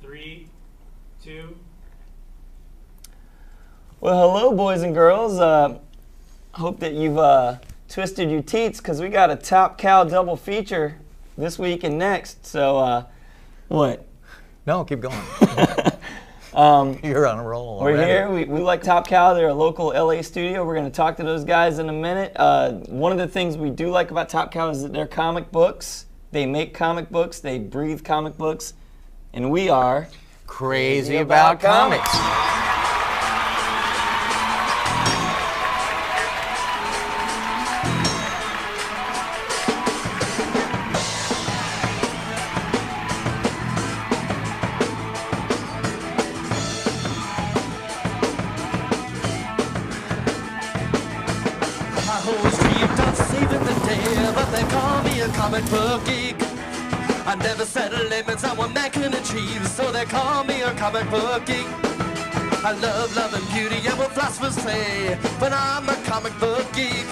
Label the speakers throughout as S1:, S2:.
S1: 3, 2.
S2: Well, hello, boys and girls. Hope that you've twisted your teats, because we got a Top Cow double feature this week and next. So, what?
S3: No, keep going. You're on a roll
S2: We're
S3: already.
S2: here. We like Top Cow. They're a local LA studio. We're going to talk to those guys in a minute. One of the things we do like about Top Cow is that they're comic books. They make comic books. They breathe comic books. And we are
S3: crazy about comics.
S4: Comic book geek. I never set limits on what man can achieve, so they call me a comic book geek. I love love and beauty and what philosophers say, but I'm a comic book geek.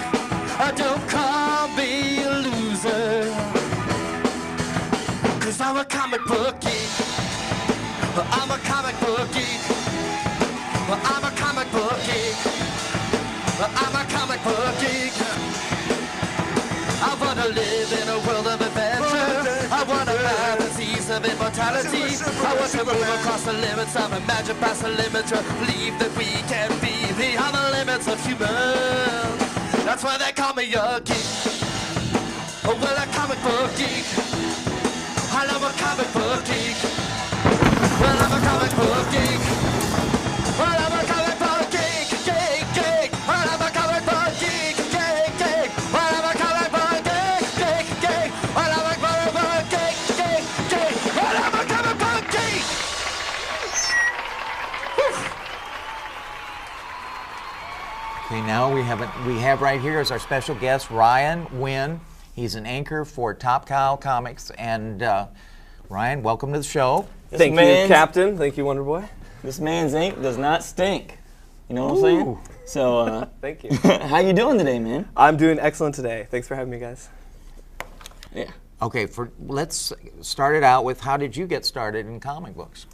S4: Don't call me a loser, 'cause I'm a comic book geek. I'm a comic book geek. I'm a comic book geek. I'm a comic book geek. I wanna live in a world of adventure. I wanna have the seas of immortality. I want to move across the limits of imagine past the limits to believe that we can be beyond the limits of human. That's why they call me a geek. Oh, well, a comic book geek. I love a comic book geek. Well, I'm a comic book geek. Well, I'm a comic book geek, geek, geek. Well, I'm a comic book geek, geek, geek. Well, I'm a comic book geek, geek, geek. Well, I'm a comic book geek, geek, geek. Well, I'm a comic book geek.
S3: Okay, now we have right here as our special guest Ryan Winn. He's an anchor for Top Cow Comics, and Ryan, welcome to the show.
S5: Thank you, Captain. Thank you, Wonder Boy.
S2: This man's ink does not stink. You know what I'm saying? So,
S5: Thank you.
S2: how you doing today, man?
S5: I'm doing excellent today. Thanks for having me, guys.
S2: Yeah.
S3: Okay, let's start it out with, how did you get started in comic books?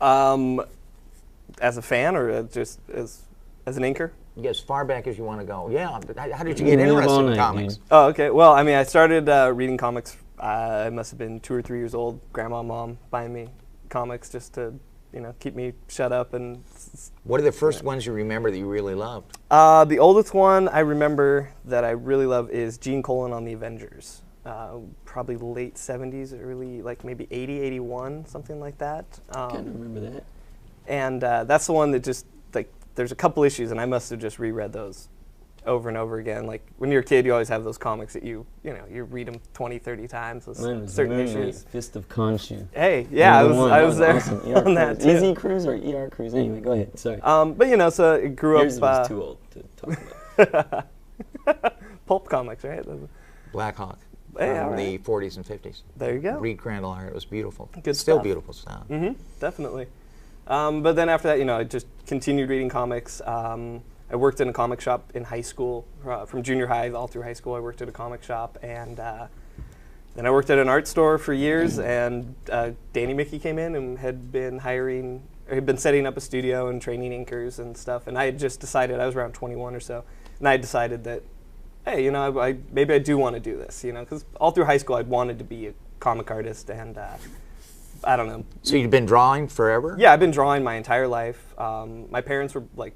S5: As a fan, or just as an inker?
S3: Yeah, as far back as you want to go. Yeah, how did you get interested in comics?
S5: Oh, okay. Well, I mean, I started reading comics. I must have been 2 or 3 years old. Grandma and Mom buying me comics just to, keep me shut up. And
S3: what are the first ones you remember that you really loved?
S5: The oldest one I remember that I really love is Gene Colan on the Avengers. Probably late 70s, early, like maybe 80, 81, something like that.
S2: I can't remember that.
S5: And that's the one that just, like, there's a couple issues, and I must have just reread those over and over again. Like, when you're a kid, you always have those comics that you read them 20, 30 times with certain issues.
S2: Fist of Khonshu.
S5: Hey, yeah, I was there
S2: awesome.
S5: on that too.
S2: Easy Cruise or ER Cruise? Anyway, go ahead. Sorry.
S5: But so it grew
S2: Yours
S5: up.
S2: was too old to talk about.
S5: Pulp comics, right?
S3: Black Hawk.
S5: Hey,
S3: From
S5: all
S3: the
S5: right.
S3: 40s and 50s.
S5: There you go.
S3: Reed Crandall art. It was beautiful.
S5: Good
S3: Still
S5: stuff.
S3: beautiful stuff.
S5: Mm-hmm. Definitely. But then after that, I just continued reading comics. I worked in a comic shop in high school, from junior high all through high school. I worked at a comic shop, and then I worked at an art store for years. And Danny Mickey came in and had been setting up a studio and training inkers and stuff. And I had just decided, I was around 21 or so, and I decided that, hey, maybe I do want to do this, because all through high school I'd wanted to be a comic artist, and I don't know.
S3: So you've been drawing forever?
S5: Yeah, I've been drawing my entire life. My parents were like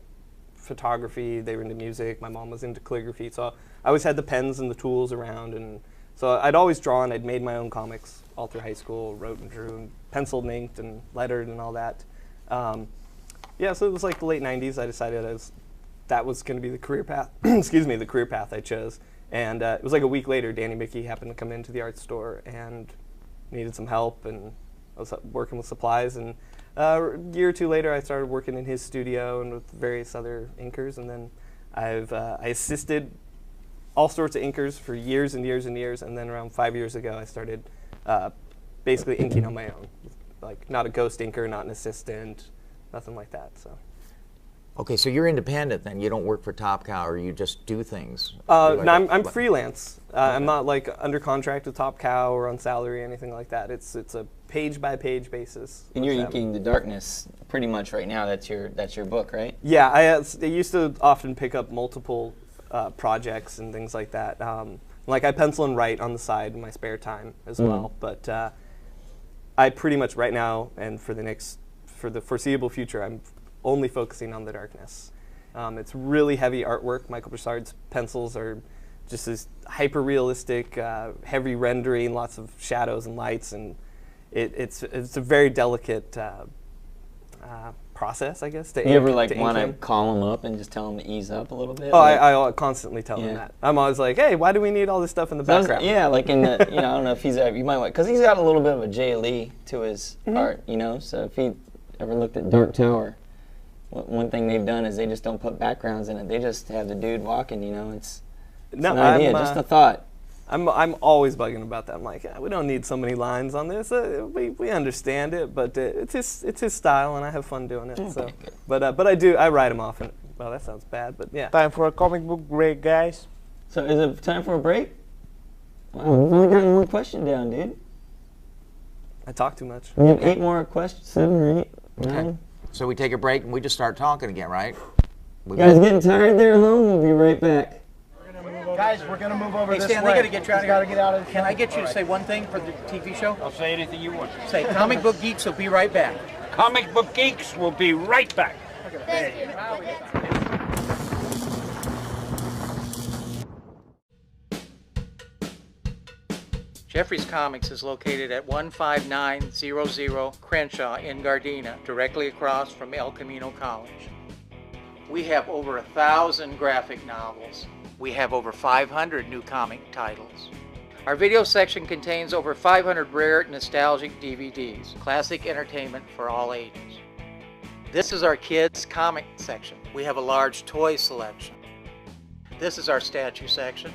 S5: photography, they were into music, my mom was into calligraphy, so I always had the pens and the tools around, and so I'd always drawn. I'd made my own comics all through high school, wrote and drew, and penciled and inked and lettered and all that. Yeah, so it was like the late 90s. I decided that was going to be the career path, the career path I chose. And it was like a week later, Danny Mickey happened to come into the art store and needed some help, and I was working with supplies. And a year or two later, I started working in his studio and with various other inkers. And then I assisted all sorts of inkers for years and years and years. And then around 5 years ago, I started basically inking on my own. Like, not a ghost inker, not an assistant, nothing like that. So.
S3: Okay, so you're independent then. You don't work for Top Cow, or you just do things.
S5: No, I'm freelance. I'm not like under contract with Top Cow or on salary or anything like that. It's a page by page basis.
S2: And you're inking The Darkness pretty much right now. That's your book, right?
S5: Yeah, I used to often pick up multiple projects and things like that. Like I pencil and write on the side in my spare time as well. But I pretty much right now and for the foreseeable future, I'm only focusing on The Darkness. It's really heavy artwork. Michael Broussard's pencils are just this hyper-realistic, heavy rendering, lots of shadows and lights, and it's a very delicate process, I guess.
S2: You ever like want to call them up and just tell them to ease up a little bit?
S5: Oh, I constantly tell them that. I'm always like, hey, why do we need all this stuff in the background?
S2: Yeah, like in the, I don't know if you might want, because he's got a little bit of a Jay Lee to his art, so if he ever looked at Dark Tower, one thing they've done is they just don't put backgrounds in it. They just have the dude walking, it's an idea, just a thought.
S5: I'm always bugging about that. I'm like, we don't need so many lines on this. We understand it, but it's his style, and I have fun doing it. So, but I write him off. And well, that sounds bad, but yeah.
S6: Time for a comic book break, guys.
S2: So is it time for a break? Wow, we've only got one question down, dude.
S5: I talk too much.
S2: We have 8 more questions, 7 or 8.
S3: Okay.
S2: 9.
S3: So we take a break and we just start talking again, right?
S2: You guys getting tired there at home? We'll be right back.
S6: Guys, we're going to move over this
S3: Stan,
S6: way.
S3: they got to get you out of here.
S6: Got to get out of here.
S3: Can I get you to say one thing for the TV show?
S1: I'll say anything you want.
S3: Say, Comic Book Geeks will be right back.
S1: Comic Book Geeks will be right back.
S7: Jeffrey's Comics is located at 15900 Crenshaw in Gardena, directly across from El Camino College. We have over 1,000 graphic novels. We have over 500 new comic titles. Our video section contains over 500 rare nostalgic DVDs, classic entertainment for all ages. This is our kids' comic section. We have a large toy selection. This is our statue section.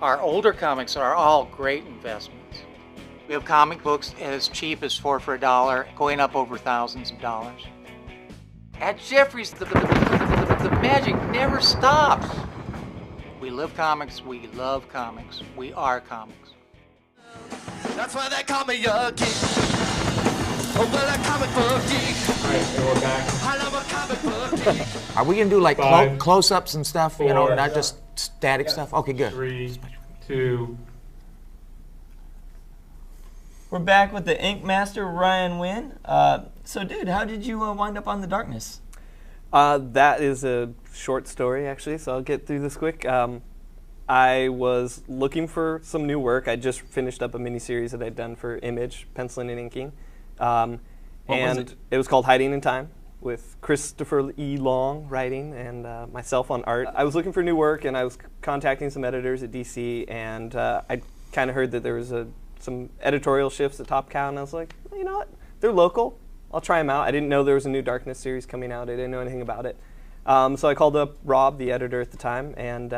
S7: Our older comics are all great investments. We have comic books as cheap as 4 for $1, going up over thousands of dollars. At Jeffrey's, the magic never stops. We live comics, we love comics, we are comics.
S4: That's why they call me a geek. Oh, well, a comic book geek.
S1: All right, so we're back.
S4: I love a comic book geek.
S3: Are we going to do like
S1: 5,
S3: close-ups and stuff,
S1: 4,
S3: not just static stuff? Okay, good.
S1: 3, 2.
S2: We're back with the Ink Master, Ryan Winn. So, dude, how did you wind up on The Darkness?
S5: That is a short story, actually, so I'll get through this quick. I was looking for some new work. I just finished up a miniseries that I'd done for Image, penciling and inking.
S2: Was
S5: It was called Hiding in Time, with Christopher E. Long writing and myself on art. I was looking for new work, and I was contacting some editors at DC, and I kind of heard that there was some editorial shifts at Top Cow, and I was like, well, you know what? They're local. I'll try them out. I didn't know there was a new Darkness series coming out. I didn't know anything about it. So I called up Rob, the editor at the time, and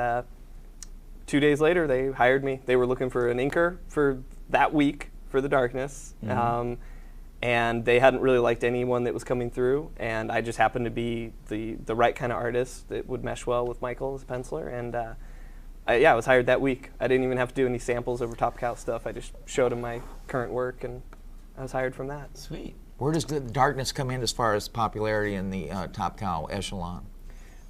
S5: 2 days later they hired me. They were looking for an inker for that week for The Darkness. And they hadn't really liked anyone that was coming through, and I just happened to be the right kind of artist that would mesh well with Michael as a penciler, and I was hired that week. I didn't even have to do any samples over Top Cow stuff. I just showed him my current work, and I was hired from that.
S2: Sweet.
S3: Where does The Darkness come in as far as popularity in the Top Cow echelon?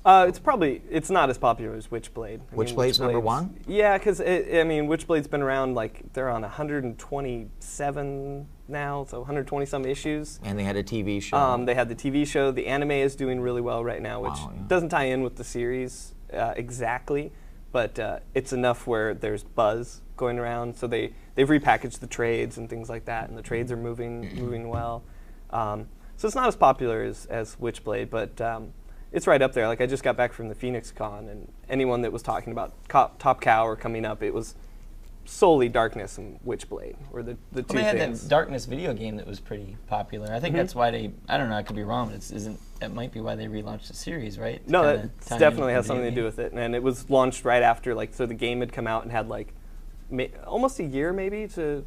S5: It's not as popular as Witchblade.
S3: Witchblade's number 1?
S5: Yeah, because Witchblade's been around, they're on 127 now, so 120 some issues.
S3: And they had a TV show.
S5: They had the TV show. The anime is doing really well right now, which doesn't tie in with the series exactly, but it's enough where there's buzz going around. So they've repackaged the trades and things like that, and the trades are moving well. So it's not as popular as Witchblade, but it's right up there. Like, I just got back from the Phoenix Con, and anyone that was talking about Top Cow or coming up, it was solely Darkness and Witchblade were the two things.
S2: They had that Darkness video game that was pretty popular. I think that's why I don't know, I could be wrong, but it might be why they relaunched the series, right?
S5: No, that definitely has something to do with it. And it was launched right after, so the game had come out and had almost a year maybe to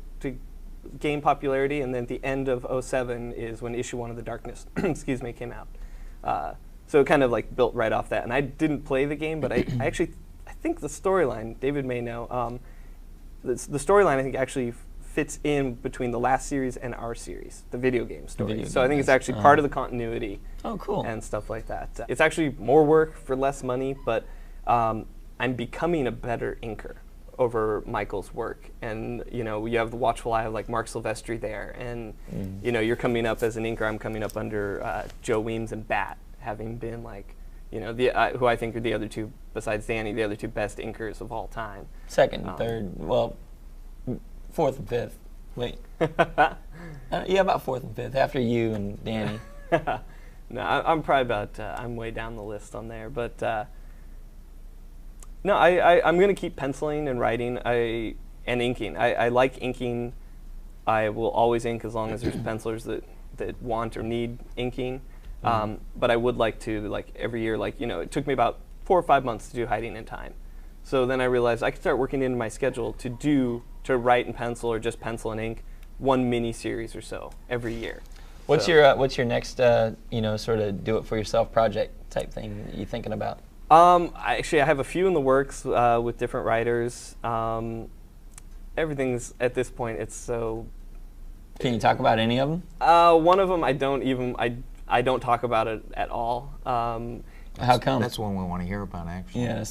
S5: gain popularity, and then at the end of '07 is when issue 1 of The Darkness came out. So it kind of like built right off that. And I didn't play the game, but I think the storyline, David may know, the storyline I think actually fits in between the last series and our series, the video game story. So I think it's actually part of the continuity.
S2: Oh, cool.
S5: And stuff like that. It's actually more work for less money, but I'm becoming a better inker over Michael's work. And you have the watchful eye of like Mark Silvestri there, and you're coming up as an inker. I'm coming up under Joe Weems and Bat, having been like, who I think are the other two, besides Danny, the other two best inkers of all time.
S2: Second, third, well, fourth and fifth. Wait. Yeah, about fourth and fifth, after you and Danny.
S5: No, I'm probably about, I'm way down the list on there. But no, I'm going to keep penciling and writing and inking. I like inking. I will always ink as long as there's pencilers that want or need inking. But I would like to, like every year, like, it took me about 4 or 5 months to do Hiding in Time. So then I realized I could start working into my schedule to write and pencil or just pencil and ink one mini series or so every year.
S2: What's your next sort of do it for yourself project type thing that you thinking about?
S5: I have a few in the works with different writers. Everything's at this point, it's so.
S2: Can you talk about any of them?
S5: One of them I don't talk about it at all.
S2: How come?
S3: That's one we want to hear about, actually.
S2: Yeah.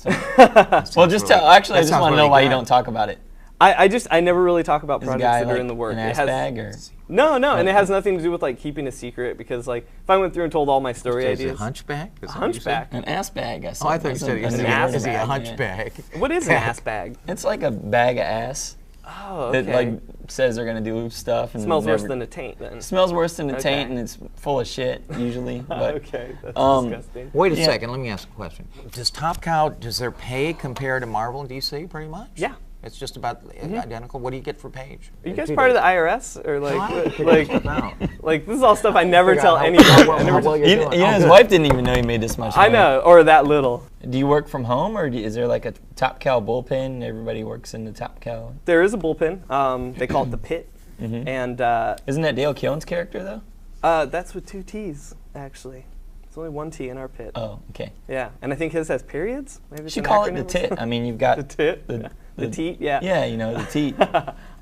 S2: Well, just tell. Actually, I just want to know why you don't talk about it.
S5: I never really talk about
S2: Is
S5: projects
S2: the guy
S5: that are
S2: like
S5: in the work.
S2: an ass bag or?
S5: No, and it has nothing to do with like keeping a secret, because like if I went through and told all my story
S3: Is
S5: ideas.
S3: it a hunchback?
S5: A hunchback.
S2: An ass bag. I
S3: Oh, I thought you said
S5: an ass
S3: is he a
S5: bag,
S3: hunchback?
S5: What is an ass bag?
S2: It's like a bag of ass.
S5: Oh, okay.
S2: That like says they're gonna do stuff and
S5: Smells worse than a taint then.
S2: Smells worse than a taint, and it's full of shit usually. But,
S5: okay, that's disgusting.
S3: Wait a second, let me ask a question. Does Top Cow, does their pay compare to Marvel and DC pretty much?
S5: Yeah.
S3: It's just about identical. What do you get for page?
S5: Are you guys part of the IRS or like this is all stuff I never
S3: Figure
S5: tell
S3: out
S5: anyone.
S3: how well you're doing.
S2: His wife didn't even know he made this much money.
S5: I know, or that little.
S2: Do you work from home, or is there like a Top Cow bullpen? Everybody works in the Top Cow.
S5: There is a bullpen. They call it the Pit, and
S2: isn't that Dale Keown's character though?
S5: that's with 2 T's actually. There's only 1 T in our Pit.
S2: Oh, okay.
S5: Yeah, and I think his has periods. Maybe
S2: You
S5: it's
S2: should
S5: an
S2: call it
S5: acronym
S2: the
S5: or
S2: tit.
S5: something.
S2: I mean, you've got
S5: The tit. The teat. Yeah.
S2: Yeah, the teat.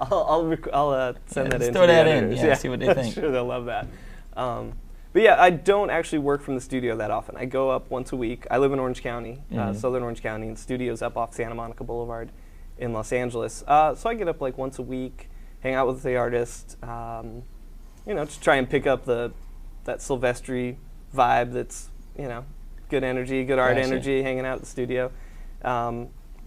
S5: I'll send that in.
S2: Throw
S5: to
S2: that
S5: the
S2: in.
S5: editors.
S2: Yeah, see what they think.
S5: Sure, they'll love that. But yeah, I don't actually work from the studio that often. I go up once a week. I live in Orange County, Southern Orange County, and the studio's up off Santa Monica Boulevard in Los Angeles. So I get up like once a week, hang out with the artist, just try and pick up that Silvestri vibe that's, good energy, good art energy, hanging out at the studio.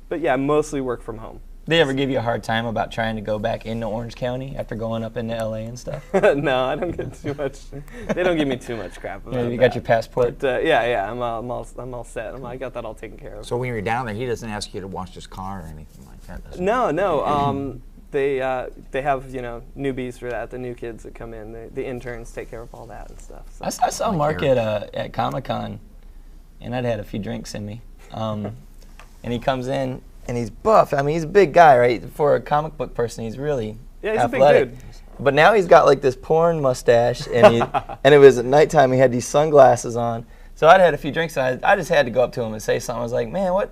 S5: But yeah, I mostly work from home.
S2: They ever give you a hard time about trying to go back into Orange County after going up into LA and stuff?
S5: No, I don't get too much. They don't give me too much crap about that.
S2: You got your passport?
S5: But yeah, I'm all set. I got that all taken care of.
S3: So when you're down there, he doesn't ask you to wash his car or anything like that, does he?
S5: No. They have newbies for that. The new kids that come in, the interns take care of all that and stuff. So.
S2: I saw Mark at Comic-Con, and I'd had a few drinks in me. And he comes in, and he's buff. I mean, he's a big guy, right? For a comic book person, he's really
S5: he's
S2: athletic.
S5: a big dude.
S2: But now he's got like this porn mustache, and and it was at nighttime. He had these sunglasses on. So I'd had a few drinks, and I just had to go up to him and say something. I was like, man,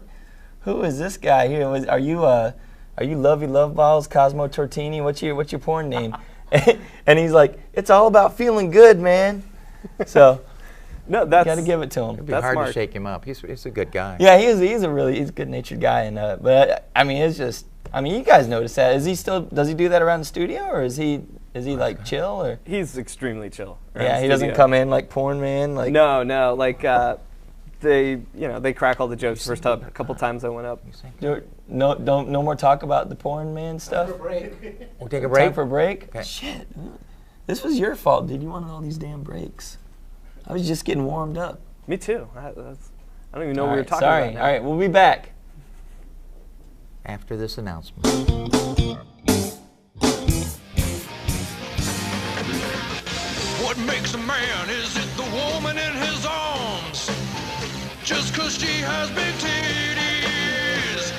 S2: who is this guy here? Are you Lovey Love Balls, Cosmo Tortini? What's your porn name? And he's like, it's all about feeling good, man. So.
S5: No, that's
S2: got to give it to him.
S3: It'd be hard to shake him up. He's a good guy.
S2: Yeah, he's a good-natured guy, and but I mean, you guys notice that. Does he do that around the studio, or is he like chill, or?
S5: He's extremely chill.
S2: Yeah, he doesn't come in like porn man. Like
S5: no, like they crack all the jokes first up. A couple times I went up.
S2: No more talk about the porn man stuff.
S3: We'll take a break.
S2: Time for a break.
S3: Okay.
S2: Shit, this was your fault, dude. You wanted all these damn breaks. I was just getting warmed up.
S5: Me too. I don't even know what we were talking
S2: sorry.
S5: about. Now.
S2: All right, we'll be back
S3: after this announcement.
S8: What makes a man? Is it the woman in his arms? Just 'cause she has big titties?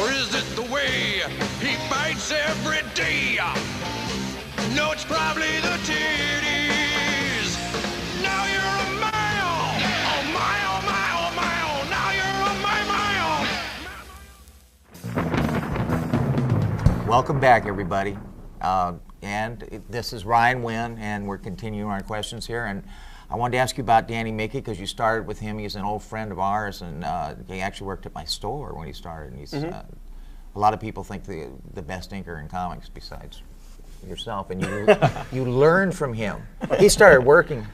S8: Or is it the way he fights every day? No, it's probably the titties. Now you're a male,
S3: Welcome back, everybody. This is Ryan Winn, and we're continuing our questions here. And I wanted to ask you about Danny Mickey because you started with him. He's an old friend of ours, and he actually worked at my store when he started. And he's a lot of people think the best inker in comics besides yourself, and you learn from him. He started working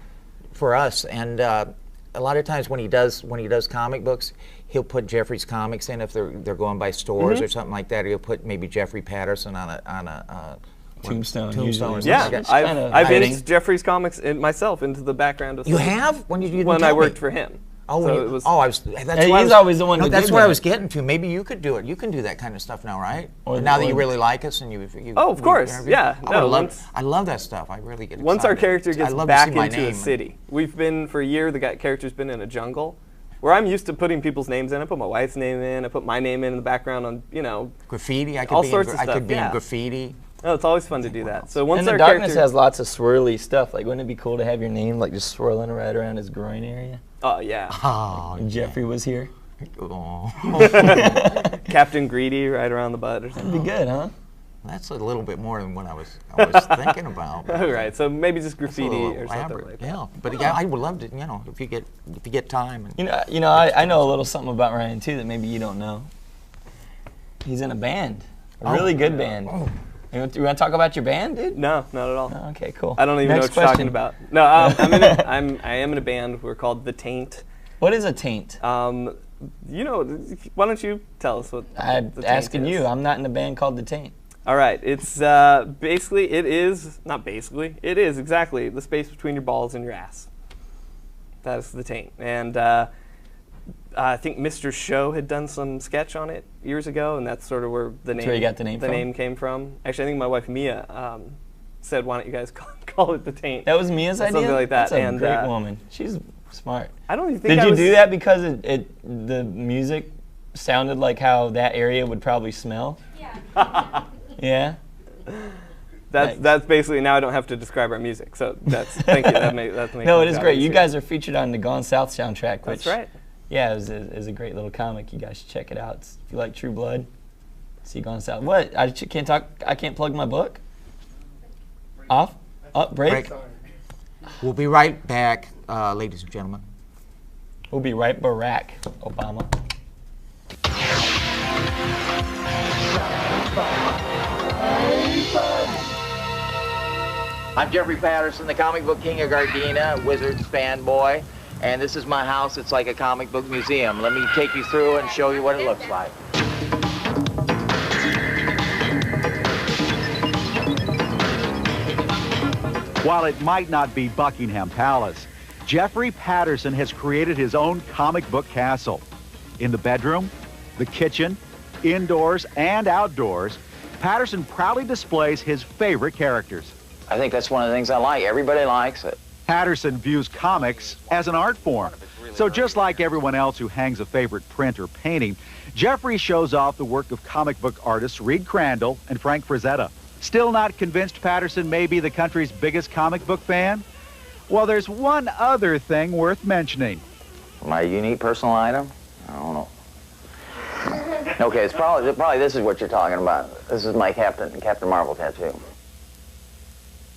S3: for us, and a lot of times when he does comic books, he'll put Jeffrey's comics in if they're going by stores or something like that. He'll put maybe Jeffrey Patterson on a
S2: Tombstone.
S3: Tombstone.
S5: Yeah, I've inked Jeffrey's comics myself into the background of.
S3: You have
S5: when I worked for him.
S3: Oh,
S5: so
S2: he's always the one.
S3: That's what I was getting to. Maybe you could do it. You can do that kind of stuff now, right? Now that you really like us and you.
S5: Oh, of course, yeah.
S3: I love that stuff. I really get excited.
S5: Once our character gets back into a city, we've been for a year. The character's been in a jungle, where I'm used to putting people's names in. I put my wife's name in. I put my name in the background on
S3: graffiti. I could be in graffiti.
S5: Oh, it's always fun to do that. So once
S2: and the darkness has lots of swirly stuff. Like, wouldn't it be cool to have your name like just swirling right around his groin area?
S5: Oh yeah.
S3: Oh,
S2: Jeffrey was here.
S3: Oh.
S5: Captain Greedy right around the butt or something.
S2: That'd be good, huh?
S3: That's a little bit more than what I was thinking about.
S5: All right, so maybe just graffiti or something like that.
S3: Yeah, but yeah, I would love to. If you get time. And
S2: I know a little something about Ryan too that maybe you don't know. He's in a band, a really good band. Oh. You want to talk about your band, dude?
S5: No, not at all.
S2: Oh, okay, cool.
S5: I don't even know what you're talking about. No, I am in a band. We're called The Taint.
S2: What is a taint?
S5: Why don't you tell us what
S2: I'm asking you. I'm not in a band called The Taint.
S5: All right. It's basically, it is exactly the space between your balls and your ass. That is The Taint. And I think Mr. Show had done some sketch on it years ago, and that's sort of where the name,
S2: where you got the name
S5: came from. Actually, I think my wife Mia said, "Why don't you guys call it The Taint?"
S2: That was Mia's idea.
S5: Something like that.
S2: That's a great woman. She's smart.
S5: I don't even think.
S2: Did you do that because the music sounded like how that area would probably smell? Yeah. Yeah.
S5: That's basically, now I don't have to describe our music. So thank you. That makes
S2: no, it is great. You guys are featured on the Gone South soundtrack. Which,
S5: that's right.
S2: Yeah, it was a great little comic. You guys should check it out. If you like True Blood, see Gone South. What? I can't talk. I can't plug my book. Off. Up. Break.
S3: We'll be right back, ladies and gentlemen.
S2: We'll be right back, Obama.
S3: I'm Jeffrey Patterson, the comic book king of Gardena, Wizards fanboy. And this is my house. It's like a comic book museum. Let me take you through and show you what it looks like.
S9: While it might not be Buckingham Palace, Jeffrey Patterson has created his own comic book castle. In the bedroom, the kitchen, indoors and outdoors, Patterson proudly displays his favorite characters.
S3: I think that's one of the things I like. Everybody likes it.
S9: Patterson views comics as an art form. So just like everyone else who hangs a favorite print or painting, Jeffrey shows off the work of comic book artists Reed Crandall and Frank Frazetta. Still not convinced Patterson may be the country's biggest comic book fan? Well, there's one other thing worth mentioning.
S3: My unique personal item? I don't know. Okay, it's probably this is what you're talking about. This is my Captain Marvel tattoo.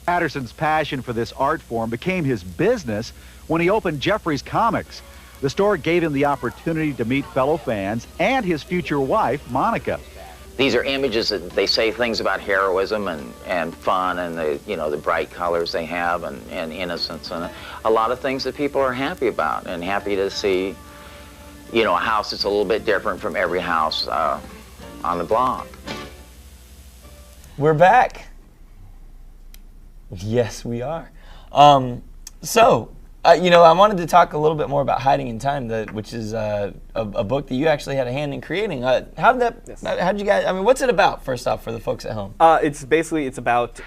S9: Patterson's passion for this art form became his business when he opened Jeffrey's Comics. The store gave him the opportunity to meet fellow fans and his future wife, Monica.
S3: These are images that they say things about heroism and fun and the bright colors they have and innocence and a lot of things that people are happy about and happy to see, a house that's a little bit different from every house on the block.
S2: We're back. Yes, we are. I wanted to talk a little bit more about Hiding in Time, which is a book that you actually had a hand in creating. How'd you guys? What's it about? First off, for the folks at home.
S5: It's about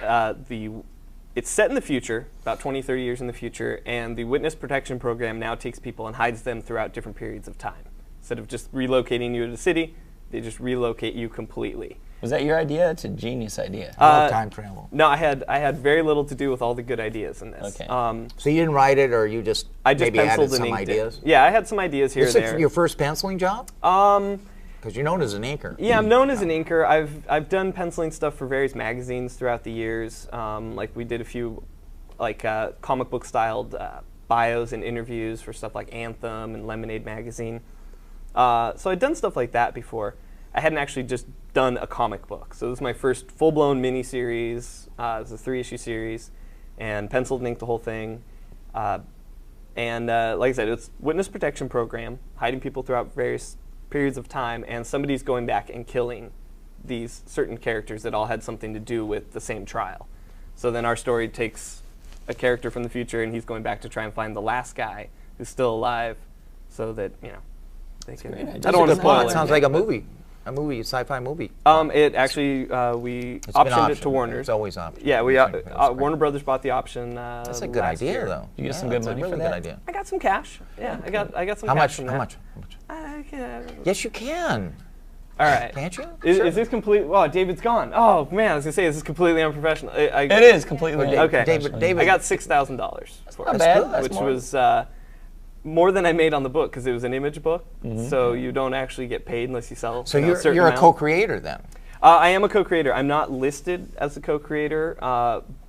S5: it's set in the future, about 20, 30 years in the future, and the Witness Protection Program now takes people and hides them throughout different periods of time. Instead of just relocating you to the city, they just relocate you completely.
S2: Was that your idea? It's a genius idea.
S3: I love time travel.
S5: No, I had very little to do with all the good ideas in this.
S2: Okay.
S3: So you didn't write it, or you maybe
S5: penciled
S3: added some
S5: inked
S3: ideas?
S5: Yeah, I had some ideas here and there.
S3: Your first penciling job? Because you're known as an inker.
S5: Yeah, I'm known as an inker. I've done penciling stuff for various magazines throughout the years. Like we did a few, like comic book styled bios and interviews for stuff like Anthem and Lemonade magazine. So I'd done stuff like that before. I hadn't actually just done a comic book. So this is my first full-blown mini-series. It was a 3-issue series, and penciled and inked the whole thing. And like I said, it's witness protection program, hiding people throughout various periods of time, and somebody's going back and killing these certain characters that all had something to do with the same trial. So then our story takes a character from the future, and he's going back to try and find the last guy who's still alive, so that, you know, they can. I don't want to spoil it.
S3: It sounds like a movie. A sci-fi movie.
S5: It actually, we optioned it to Warner.
S3: It's always optioned.
S5: Yeah, Warner Brothers bought the option.
S3: That's a good idea, though.
S2: You get some good money for that?
S3: Good idea.
S5: I got some cash. Yeah, I got some
S3: How
S5: cash
S3: much?
S5: from
S3: How
S5: that.
S3: much? Yes, you can.
S5: All right.
S3: Can't you?
S5: Is this complete? Oh, David's gone. Oh man, I was gonna say, is this completely unprofessional?
S2: It is completely
S5: okay.
S3: David,
S5: I got $6,000 for
S2: not
S5: it,
S2: bad.
S5: which was more than I made on the book because it was an image book. So you don't actually get paid unless you sell.
S3: So
S5: a certain
S3: you're a
S5: amount.
S3: co-creator then.
S5: I am a co-creator. I'm not listed as a co-creator,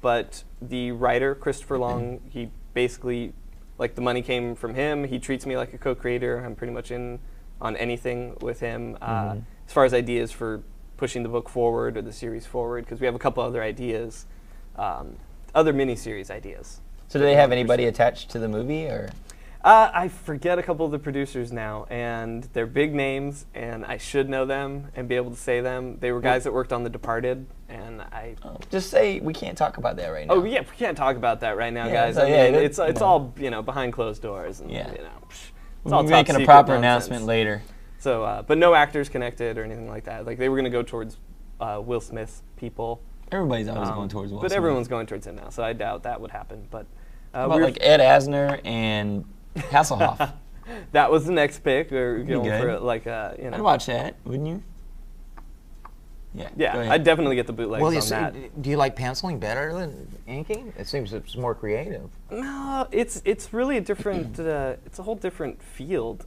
S5: but the writer, Christopher Long, he basically, like, the money came from him. He treats me like a co-creator. I'm pretty much in on anything with him as far as ideas for pushing the book forward or the series forward, because we have a couple other ideas, other mini-series ideas.
S2: So do they have anybody attached to the movie, or?
S5: I forget a couple of the producers now, and they're big names, and I should know them and be able to say them. They were guys that worked on The Departed, and I...
S2: Just say we can't talk about that right now.
S5: Oh, yeah, we can't talk about that right now, guys.
S2: So,
S5: I mean, it's all, you know, behind closed doors, and,
S2: Yeah.
S5: you know, it's
S2: We'll
S5: all
S2: be
S5: top
S2: making a
S5: secret
S2: proper
S5: nonsense.
S2: announcement later.
S5: So, but no actors connected or anything like that. Like, they were going to go towards Will Smith's people.
S2: Everybody's always going towards Will
S5: But
S2: Smith.
S5: everyone's going towards him now, so I doubt that would happen. But
S2: How about like Ed Asner and Hasselhoff?
S5: that was the next pick. Or
S2: Be
S5: going
S2: good.
S5: for like you
S2: I'd
S5: know.
S2: watch that, wouldn't you? Yeah.
S5: Yeah,
S2: go ahead.
S5: I'd definitely get the bootlegs
S3: Well,
S5: on that.
S3: do you like penciling better than inking? It seems it's more creative.
S5: No, it's really a different. It's a whole different field.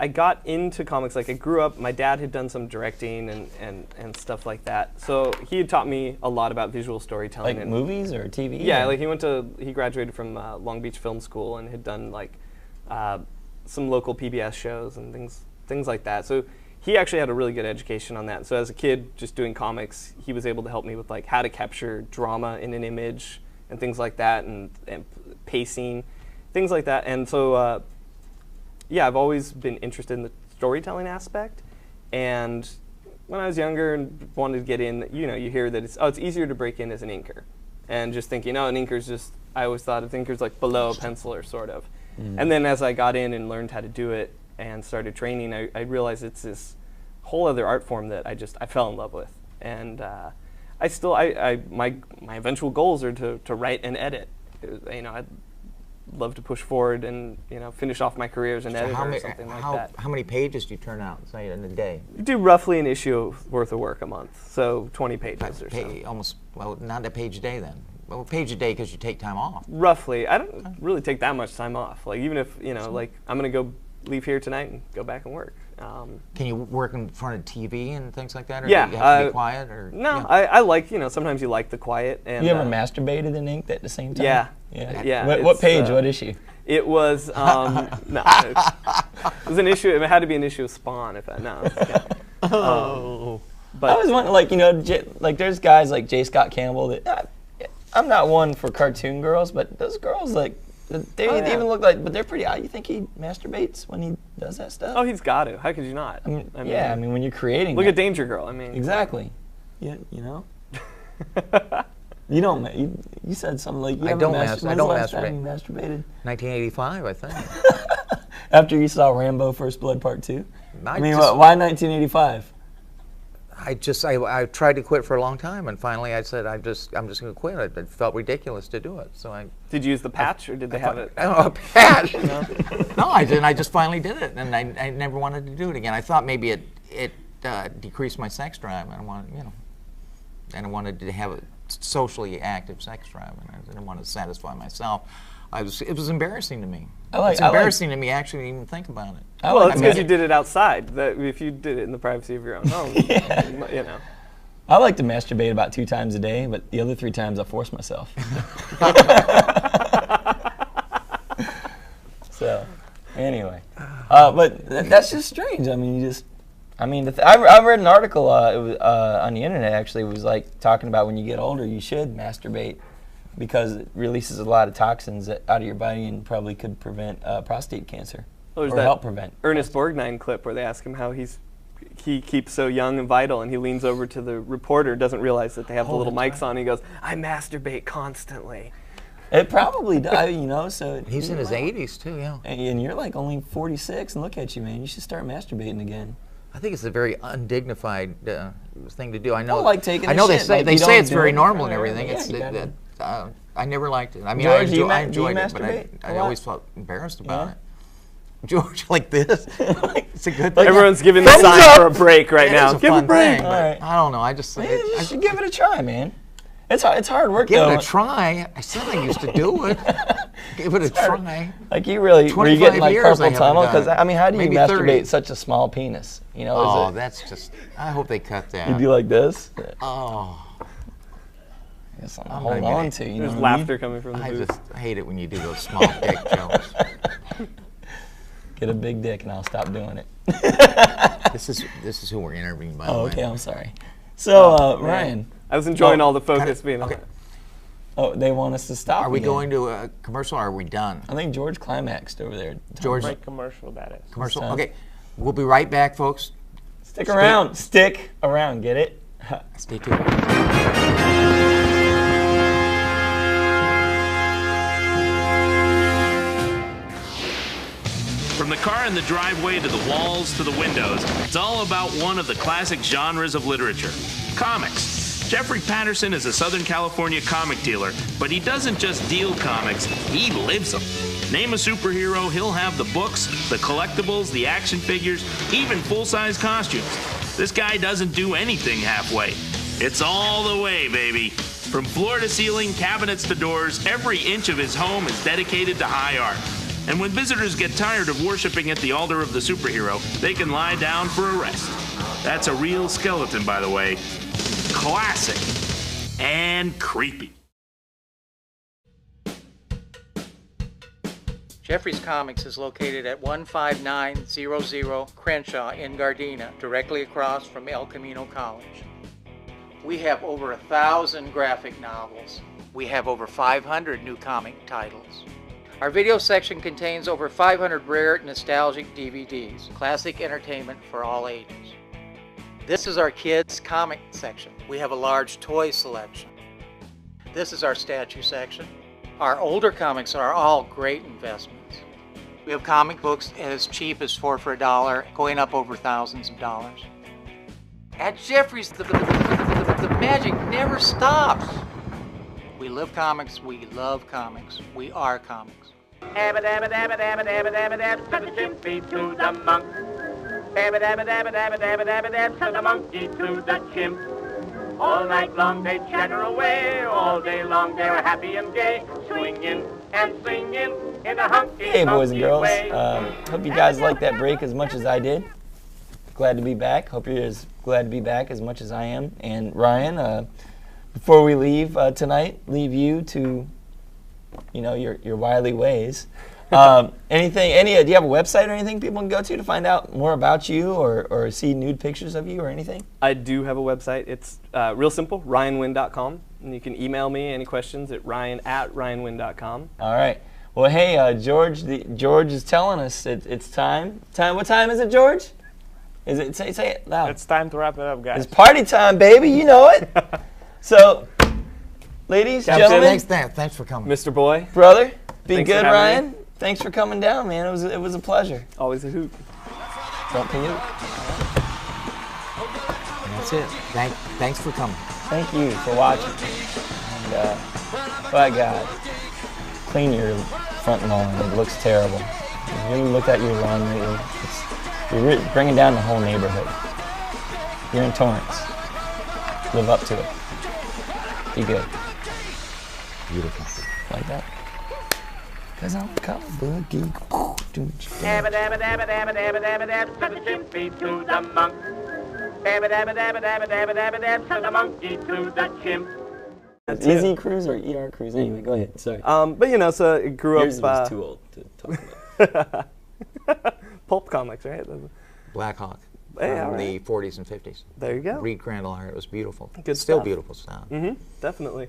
S5: I got into comics, like I grew up, my dad had done some directing and stuff like that. So he had taught me a lot about visual storytelling.
S2: Like
S5: and
S2: movies or TV?
S5: Yeah,
S2: or?
S5: like he graduated from Long Beach Film School and had done like some local PBS shows and things like that. So he actually had a really good education on that. So as a kid, just doing comics, he was able to help me with like how to capture drama in an image and things like that, and pacing, things like that. And so yeah, I've always been interested in the storytelling aspect. And when I was younger and wanted to get in, you know, you hear that it's easier to break in as an inker. And just thinking, an inker's just, I always thought of inker's like below a penciler, sort of. And then as I got in and learned how to do it and started training, I realized it's this whole other art form that I fell in love with. And my eventual goals are to write and edit. You know, I'd love to push forward and, you know, finish off my career as an editor or something like that.
S3: How many pages do you turn out, say, in a day?
S5: You do roughly an issue worth of work a month, so 20 pages or so.
S3: Almost, well, not a page a day then. Well, a page a day because you take time off.
S5: Roughly. I don't really take that much time off. Like, even if, you know, like, I'm going to leave here tonight and go back and work.
S3: Can you work in front of TV and things like that? Or
S5: Yeah.
S3: do you have to be quiet? Or,
S5: No,
S3: yeah.
S5: I like, you know, sometimes you like the quiet. And,
S2: You ever masturbated and inked at the same time?
S5: Yeah.
S2: Yeah.
S5: Yeah,
S2: What
S5: it's,
S2: page? What issue?
S5: It was, no, it was an issue, it had to be an issue of Spawn, if I, no. But
S2: I always want, like, you know, like there's guys like J. Scott Campbell that, I'm not one for cartoon girls, but those girls, like, they
S5: yeah.
S2: even look like, but they're pretty odd. You think he masturbates when he does that stuff?
S5: Oh, he's got to. How could you not?
S2: I mean, yeah, I mean, when you're creating
S5: Look
S2: that,
S5: at Danger Girl, I mean.
S2: Exactly. Yeah, you know? You don't, you said something like,
S3: I don't masturbate.
S2: You masturbated?
S3: 1985, I think.
S2: After you saw Rambo First Blood Part 2? I mean,
S3: just-
S2: why 1985?
S3: I tried to quit for a long time, and finally I said, I'm just going to quit. It felt ridiculous to do it, so I...
S5: Did you use the patch, or did they have it?
S3: Oh, a patch! No, I didn't. I just finally did it, and I never wanted to do it again. I thought maybe it decreased my sex drive, and I wanted, you know, and I wanted to have a socially active sex drive, and I didn't want to satisfy myself. it was embarrassing to me.
S2: I
S3: It's
S2: like-
S3: embarrassing to me actually to even think about it.
S2: I
S5: Well,
S2: like
S5: it's
S2: to
S5: because you
S2: mas-
S5: did it outside. That if you did it in the privacy of your own home, you know.
S2: I like to masturbate about 2 times a day, but the other 3 times I force myself. So, anyway, but that's just strange. I mean, I read an article it was, on the internet actually. It was like talking about when you get older, you should masturbate because it releases a lot of toxins out of your body and probably could prevent prostate cancer
S5: There's
S2: or
S5: that
S2: help prevent.
S5: Ernest Borgnine clip where they ask him how he keeps so young and vital, and he leans over to the reporter, doesn't realize that they have the little mics on. And he goes, "I masturbate constantly."
S2: It probably does, you know. So
S3: He's in his 80s too, yeah.
S2: and you're like only 46, and look at you, man. You should start masturbating again.
S3: I think it's a very undignified thing to do. I know.
S2: Well, like taking
S3: I
S2: a
S3: know
S2: shit,
S3: they say
S2: like, you
S3: it's
S2: don't do
S3: very
S2: it.
S3: normal and
S2: Yeah,
S3: everything.
S2: yeah,
S3: It's
S2: you gotta-
S3: I never liked it. I mean,
S2: George, do
S3: I
S2: you
S3: enjoyed it, but
S2: masturbate a
S3: I
S2: lot?
S3: always felt embarrassed about it. George, like this, it's a good thing.
S5: Everyone's giving the sign for a break right
S3: It
S5: now.
S3: is a
S5: Give
S3: fun
S5: a break.
S3: thing, but
S2: All right.
S3: I don't know. I just
S2: Yeah, you should give it a try, man. It's hard work,
S3: give
S2: though.
S3: it a try. I said I used to do it. Give it a try.
S2: Like you really, were you
S3: 25
S2: getting like
S3: years I
S2: carpal
S3: haven't
S2: tunnel?
S3: done
S2: Because
S3: it.
S2: I mean, how do you
S3: Maybe
S2: masturbate
S3: 30.
S2: such a small penis? You know,
S3: Oh,
S2: is it,
S3: that's just. I hope they cut that.
S2: you do like this?
S3: Oh,
S2: That's something to
S3: I'm
S2: hold
S3: not
S2: on
S3: gonna-
S2: to. You
S5: There's
S2: know what I mean?
S5: laughter coming from the
S3: I
S5: booth.
S3: just hate it when you do those small dick jokes.
S2: Get a big dick, and I'll stop doing it.
S3: This is who we're interviewing, by the
S2: Oh,
S3: way.
S2: okay. I'm sorry. So, Ryan.
S5: I was enjoying
S2: Oh,
S5: all the focus being on
S3: okay.
S5: it.
S2: Oh, they want us to stop.
S3: Are we
S2: again.
S3: going to a commercial or are we done?
S2: I think George climaxed over there.
S3: George,
S6: Great commercial that is.
S3: commercial?
S2: time.
S3: Okay. We'll be right back, folks.
S2: Stick around. Stick around. Get it?
S3: Stay tuned.
S10: From the car in the driveway to the walls to the windows, it's all about one of the classic genres of literature, comics. Jeffrey Patterson is a Southern California comic dealer, but he doesn't just deal comics, he lives them. Name a superhero, he'll have the books, the collectibles, the action figures, even full-size costumes. This guy doesn't do anything halfway. It's all the way, baby. From floor to ceiling, cabinets to doors, every inch of his home is dedicated to high art. And when visitors get tired of worshiping at the altar of the superhero, they can lie down for a rest. That's a real skeleton, by the way. Classic. And creepy.
S7: Jeffrey's Comics is located at 15900 Crenshaw in Gardena, directly across from El Camino College. We have over 1,000 graphic novels. We have over 500 new comic titles. Our video section contains over 500 rare nostalgic DVDs, classic entertainment for all ages. This is our kids' comic section. We have a large toy selection. This is our statue section. Our older comics are all great investments. We have comic books as cheap as 4 for $1, going up over thousands of dollars. At Jeffrey's, the magic never stops. We live comics, we love comics, we are comics.
S11: Dabba dabba dabba dabba dabba dabba dabba, to the chimpy to the monk. Dabba dabba dabba dabba dabba dabba dabba, to the monkey to the chimp. All night long they chatter away, all day long they're happy and gay, swinging and singing in a hunky
S2: Hey, boys and girls.
S11: way.
S2: Hope you guys liked that break as much as I did. Glad to be back. Hope you're as glad to be back as much as I am. And Ryan, before we leave tonight, leave you to, you know, your wily ways. Do you have a website or anything people can go to find out more about you or see nude pictures of you or anything?
S5: I do have a website. It's real simple, ryanwinn.com. And you can email me any questions at ryan@ryanwinn.com.
S2: All right. Well, hey, George is telling us it's time. What time is it, George? Is it say it loud?
S6: It's time to wrap it up, guys.
S2: It's party time, baby. You know it. So, ladies, gentlemen,
S3: Thanks for coming.
S5: Mr. Boy,
S2: brother, be
S5: Thanks for
S2: good,
S5: having
S2: Ryan.
S5: me.
S2: Thanks for coming down, man. It was a pleasure.
S5: always a hoot.
S2: Don't pollute.
S3: That's it. Thanks for coming.
S2: Thank you for watching. And, by God, clean your front lawn. It looks terrible. Have you ever looked at your lawn lately? You're bringing down the whole neighborhood. You're in Torrance. Live up to it. Be good.
S3: Beautiful.
S2: Like that. 'Cause I'm a comic book geek.
S11: Dabba dabba dabba dabba dabba dabba dab, from the chimpy to the monk. Dabba dabba dabba dabba dabba dabba dab, from the monkey to the chimp.
S2: Easy Cruise or ER Cruise? Anyway, go ahead. Sorry.
S5: But you know, so it grew
S2: Yours
S5: up.
S2: was too old to talk about.
S5: Pulp comics, right?
S3: Black Hawk
S5: Hey,
S3: from
S5: all
S3: the 40s and 50s.
S5: There you go.
S3: Reed Crandall art. It was beautiful.
S5: Good
S3: Still
S5: stuff.
S3: beautiful stuff.
S5: Definitely.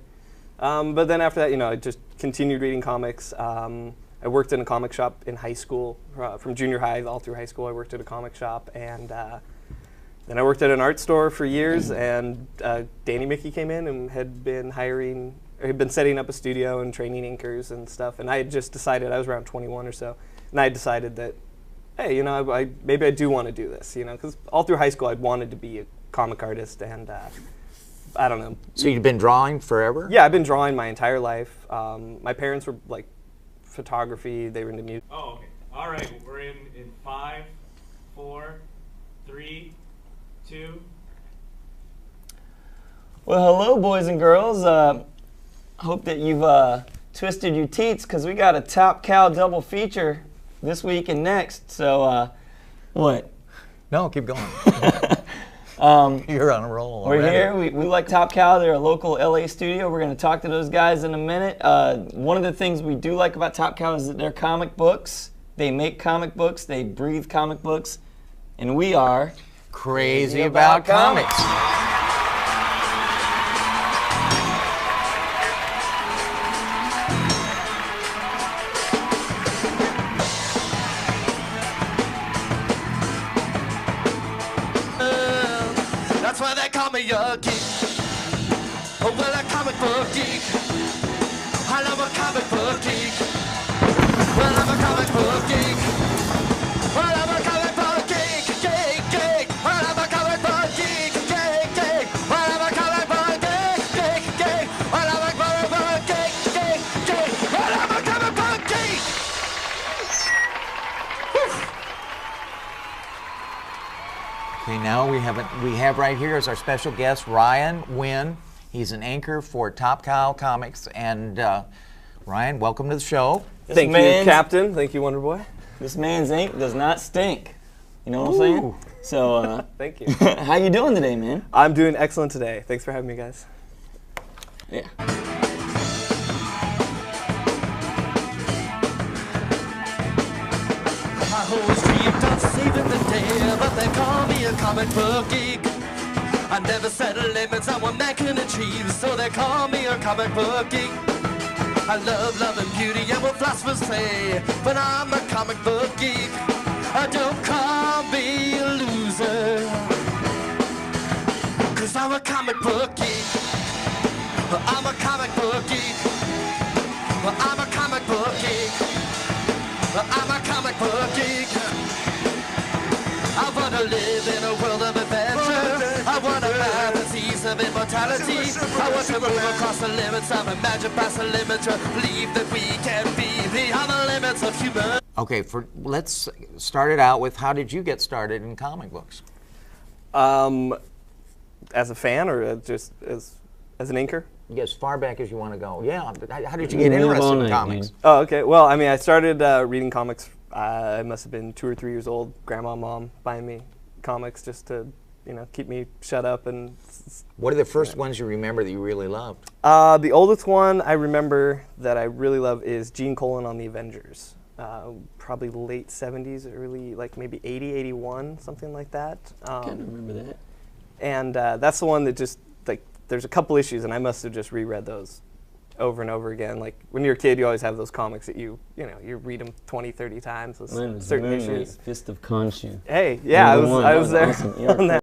S5: But then after that, you know, I just continued reading comics. I worked in a comic shop in high school, from junior high all through high school. I worked at a comic shop, and then I worked at an art store for years. And Danny Mickey came in and had been setting up a studio and training inkers and stuff. And I had just decided, I was around 21 or so, and I had decided that, hey, you know, maybe I do want to do this, you know, because all through high school I'd wanted to be a comic artist, and I don't know.
S3: So you've been drawing forever?
S5: Yeah, I've been drawing my entire life. My parents were like photography, they were into music.
S1: Oh, okay. All right, we're in 5, 4, 3, 2.
S2: Well, hello, boys and girls. Hope that you've twisted your teats, because we got a Top Cow double feature this week and next. So, what?
S3: No, keep going. You're on a roll
S2: We're
S3: already.
S2: here. We like Top Cow. They're a local LA studio. We're going to talk to those guys in a minute. One of the things we do like about Top Cow is that they're comic books. They make comic books. They breathe comic books. And we are
S3: Crazy about comics.
S4: That's why they call me a geek. Oh, well, a comic book geek. I love a comic book geek. Well, I'm a comic book geek. Well, I'm a comic book geek. Geek. Well, I'm a comic book geek. Geek. Well, I'm a comic book geek. Geek. Well, I'm a comic book geek. Well, I'm a comic book geek.
S3: Okay, now we have right here as our special guest Ryan Winn. He's an anchor for Top Cow Comics, and Ryan, welcome to the show.
S5: Thank you, Captain. Thank you, Wonder Boy.
S2: This man's ink does not stink. You know what I'm saying? So,
S5: Thank you.
S2: how you doing today, man?
S5: I'm doing excellent today. Thanks for having me, guys.
S2: Yeah.
S4: I always dreamed of saving the day, but they call me a comic book geek. I never set limits on what man can achieve, so they call me a comic book geek. I love love and beauty and what philosophers say, but I'm a comic book geek. Don't call me a loser, 'cause I'm a comic book geek. I'm a comic book geek. I'm a comic book geek. I'm a comic book geek. I want to live in a world of adventure. I want to have the seas of immortality. I want to move across the limits of imagine past the limits. Believe that we can be beyond the limits of human.
S3: Okay, let's start it out with, how did you get started in comic books?
S5: As a fan, or just as an inker?
S3: As far back as you want to go. Yeah, but how did you get interested in comics?
S5: Oh, okay. Well, I mean, I started reading comics. I must have been 2 or 3 years old. Grandma and Mom buying me comics just to, you know, keep me shut up. And
S3: What are the first ones you remember that you really loved?
S5: the oldest one I remember that I really love is Gene Colan on the Avengers. Probably late 70s, early, like maybe 80, 81, something like that.
S2: I can't remember that.
S5: And that's the one that just, like, there's a couple issues, and I must have just reread those over and over again. Like, when you're a kid, you always have those comics that you read them 20, 30 times, those
S2: Mine was
S5: certain
S2: Moon
S5: issues.
S2: Knight, Fist of Khonshu.
S5: Hey, yeah, I was there
S2: Awesome. You are
S5: on that.